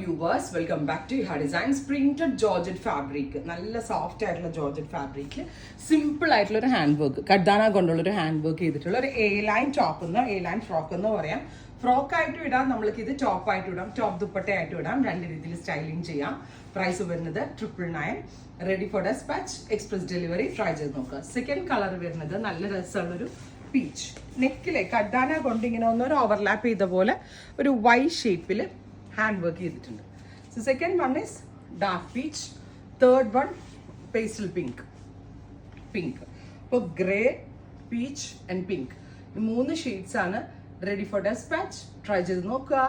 Viewers, welcome back to Iha Designs. Printed Georgette fabric. നല്ല soft ആയിട്ടുള്ള georgette ഫാബ്രിക്കിൽ simple ആയിട്ടുള്ള ഒരു ഹാൻഡ് വർക്ക് കഡാന കൊണ്ടുള്ള ഒരു ഹാൻഡ് വർക്ക് ചെയ്തിട്ടുള്ള ഒരു A line top A line frock എന്ന് പറയാം. ഫ്രോക്ക് ആയിട്ട് ഇടാം, നമ്മൾക്ക് ഇത് ടോപ്പ് ആയിട്ട് ഇടാം, ടോപ്പ് ദുപ്പട്ട ആയിട്ട് ഇടാം, രണ്ട് രീതിയിൽ സ്റ്റൈലിംഗ് ചെയ്യാം. പ്രൈസ് വരുന്നത് 999. Ready for dispatch, express delivery. Try ചെയ്ത് നോക്കുക. സെക്കൻഡ് കളർ വരുന്നത് നല്ല രസമുള്ളൊരു പീച്ച്. നെക്കിലെ കഡാന കൊണ്ട് ഇങ്ങനെ ഒന്നൊരു ഓവർലാപ്പ് ചെയ്ത പോലെ ഒരു വൈ ഷേപ്പിൽ ഹാൻഡ് വർക്ക് ചെയ്തിട്ടുണ്ട്. So second one is dark peach, third one pastel pink. ഇപ്പോൾ ഗ്രേ, പീച്ച് ആൻഡ് പിങ്ക്, ഈ 3 ഷെയ്ഡ്സ് ആണ്. Ready for dispatch. ട്രൈ ചെയ്ത് നോക്കുക.